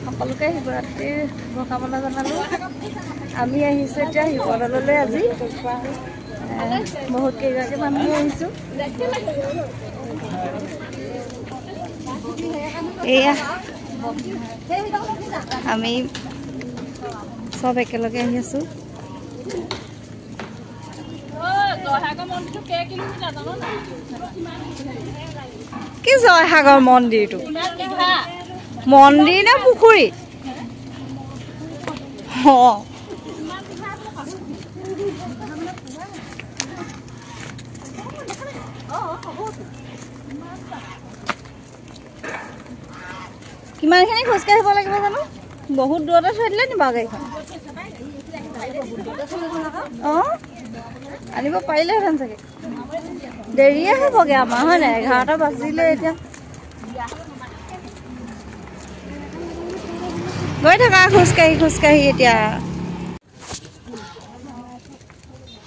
সকলোকে শিৱৰাত্ৰিৰ শুভকামনা জনালোঁ। আমি আহিছোঁ এতিয়া শিৱদৌললৈ। আজি বহুত কেইগৰাকী মানুহে আহিছোঁ। এয়া আমি চব একেলগে আহি আছোঁ। কি জয়সাগৰ মন্দিৰটো? মন্দিৰ নে পুখুৰী? কিমানখিনি খোজকাঢ়িব লাগিব জানো? বহুত দূৰতে থৈ দিলে নি বাৰু গাড়ীখন? অঁ আনিব পাৰিলেহেঁতেন চাগে। দেৰিয়ে হ'বগৈ আমাৰ, হয় নাই? 11টা বাজিলে এতিয়া। গৈ থাকা খোজকাঢ়ি এতিয়া।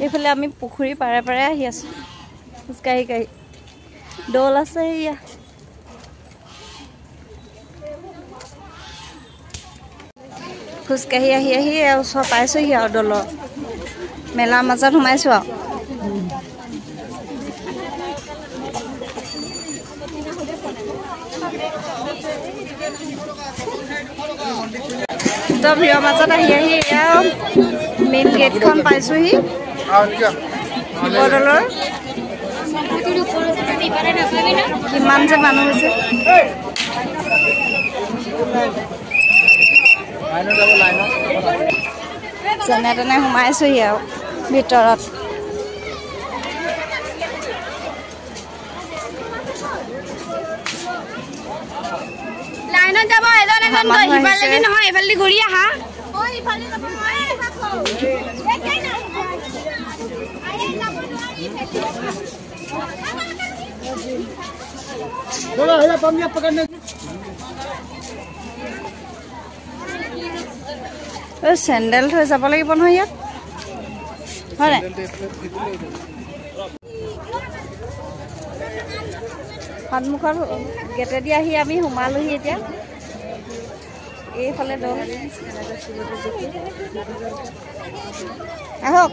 এইফালে আমি পুখুৰী পাৰে পাৰে আহি আছোঁ খোজকাঢ়ি। দৌল আছে এয়া। খোজকাঢ়ি আহি ওচৰ পাইছোঁহি আৰু দৌলৰ মেলাৰ মাজত সোমাইছোঁ আৰু। ভিৰৰ মাজত আহি এয়া মেইন গেটখন পাইছোঁহি শিৱদৌলৰ। কিমান যে মানুহ হৈছে। যেনে তেনে সোমাইছোঁহি আৰু ভিতৰত। লাইনত যাব এজন ইফালেদি নহয় এইফালেদি ঘূৰি আহা। চেণ্ডেল থৈ যাব লাগিব নহয় ইয়াত, হয় নাই? সন্মুখত গেটেদি আহি আমি সোমালোহি এতিয়া। এইফালে দৌল। আহক।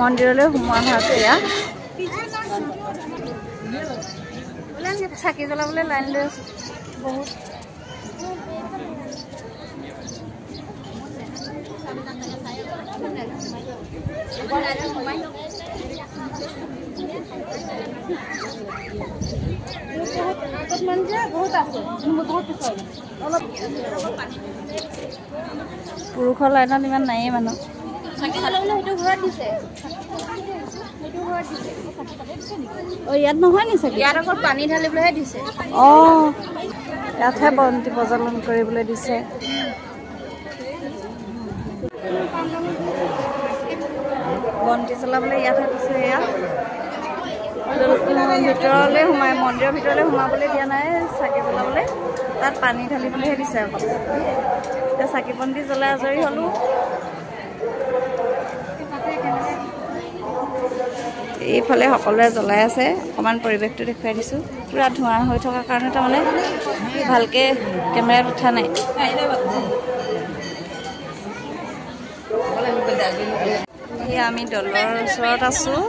মন্দিৰলৈ সোমোৱা হৈছে এয়া। চাকি জ্বলাবলৈ লাইন লৈ আছোঁ বহুত। পুৰুষৰ লাইনত ইমান নায়েই মানুহ। ইয়াত নহয় নি চাগে? ইয়াত আকৌ পানী ঢালিবলৈহে দিছে। অঁ ইয়াতহে বন্তি প্ৰজ্বলন কৰিবলৈ দিছে। বন্তি জ্বলাবলৈ ইয়াতহে দিছে। এয়া ভিতৰলৈ মন্দিৰৰ ভিতৰলৈ সোমাবলৈ দিয়া নাই, চাকি জ্বলাবলৈ। তাত পানী ঢালিবলৈহে দিছে অকল। এতিয়া চাকি বন্তি জ্বলাই আজৰি হ'লোঁ। এইফালে সকলোৱে জ্বলাই আছে। অকণমান পৰিৱেশটো দেখুৱাই দিছোঁ। পূৰা ধোঁৱা হৈ থকাৰ কাৰণে তাৰমানে ভালকৈ কেমেৰাত উঠা নাই। এয়া আমি দৌলৰ ওচৰত আছোঁ।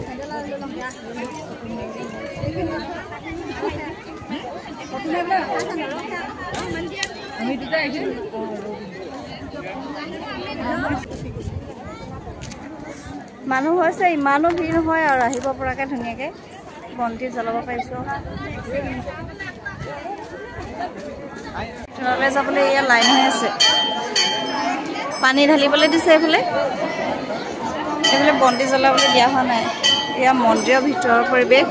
মানুহ হৈছে, ইমানো ভিৰ নহয় আৰু আহিব পৰাকৈ ধুনীয়াকৈ বন্তি জ্বলাব পাৰিছোঁ। ভিতৰলৈ যাবলৈ এয়া লাইন হৈ আছে। পানী ঢালিবলৈ দিছে এইফালে বন্তি জ্বলাবলৈ দিয়া হোৱা নাই। এয়া মন্দিৰৰ ভিতৰৰ পৰিৱেশ।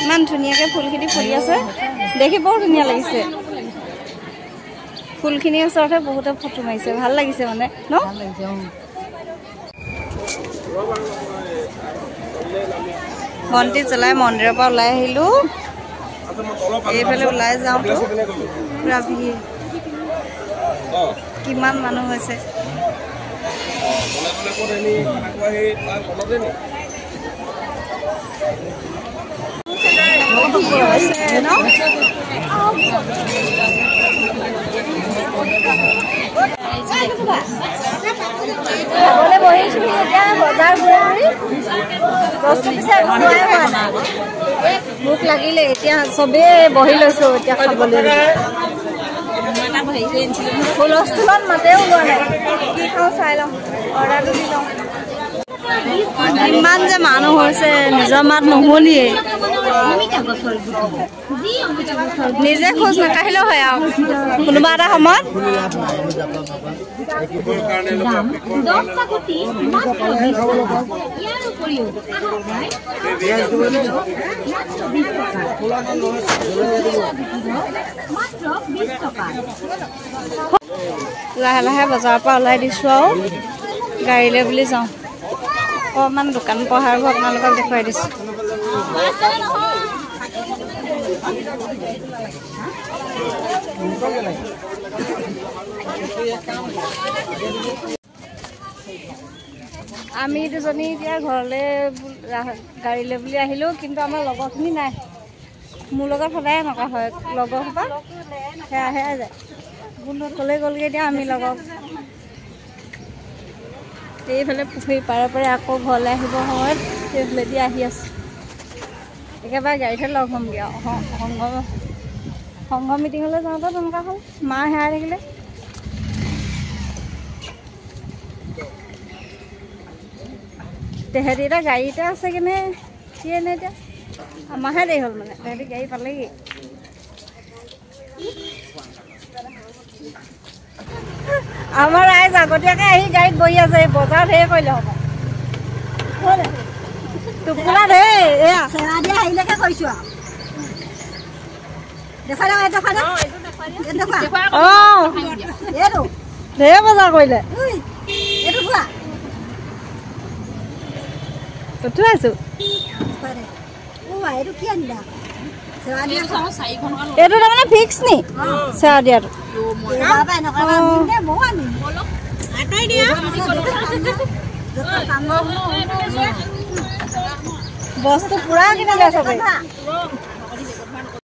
ইমান ধুনীয়াকৈ ফুলখিনি ফুলি আছে, দেখি বৰ ধুনীয়া লাগিছে। ফুলখিনিৰ ওচৰতে বহুতে ফটো মাৰিছে, ভাল লাগিছে মানে ন? বন্তি জ্বলাই মন্দিৰৰ পৰা ওলাই আহিলোঁ। এইফালে ওলাই যাওঁতো পুৰা ভিৰ। কি কিমান মানুহ হৈছে। খাবলৈ বহিছোঁ এতিয়া বজাৰ ঘূৰি বস্তু পিছে ভোক লাগিলে এতিয়া চবেই বহি লৈছোঁ এতিয়া খাবলৈ। হুলস্থুলত মাতেও ওলোৱা নাই, কি খাওঁ চাই লওঁ, অৰ্ডাৰটো দি লওঁ। ইমান যে মানুহ হৈছে নিজৰ মাত নুশুনিয়ে, নিজে খোজ নাকাঢ়িলেও হয় আৰু কোনোবা এটা সময়ত। লাহে লাহে বজাৰৰ পৰা ওলাই দিছোঁ আৰু গাড়ীলৈ বুলি যাওঁ। অকণমান দোকান পোহাৰবোৰ আপোনালোকক দেখুৱাই দিছোঁ। আমি দুজনী এতিয়া ঘৰলৈ গাড়ীলৈ বুলি আহিলোঁ, কিন্তু আমাৰ লগৰখিনি নাই। মোৰ লগত সদায় এনেকুৱা হয়, লগৰ সোপা সেয়াহে যায়। ক'লৈ গ'লগৈ এতিয়া আমি লগৰ এইফালে পুখুৰী পাৰে পাৰে আকৌ ঘৰলৈ আহিব সময়ত সেইফালেদি আহি আছোঁ। একেবাৰে গাড়ীতে লগ হ'মগৈ আৰু সংঘ মিটিঙলৈ যাওঁতে তেনেকুৱা হ'ল, মা হেৰাই থাকিলে। তেহেঁতি এতিয়া গাড়ীতে আছে কেনে কি এনে এতিয়া আমাৰহে দেৰি হ'ল মানে, তেহেঁতি গাড়ী পালেগৈ। আমাৰ ৰাইজ আগতীয়াকৈ আহি গাড়ীত বহি আছে, বজাৰ ঢেৰ কৰিলে হ'ব। টোপোলা ঢেৰ এয়া চেৰা দিয়া আহিলেকে কৰিছোঁ আৰু ঢেৰ বজাৰ কৰিলে। উঠোৱাইছোঁ এইটো তাৰমানে ফিক্স নি চেৱা দিয়াটো? বস্তু পুৰা কিনিলে চবেই।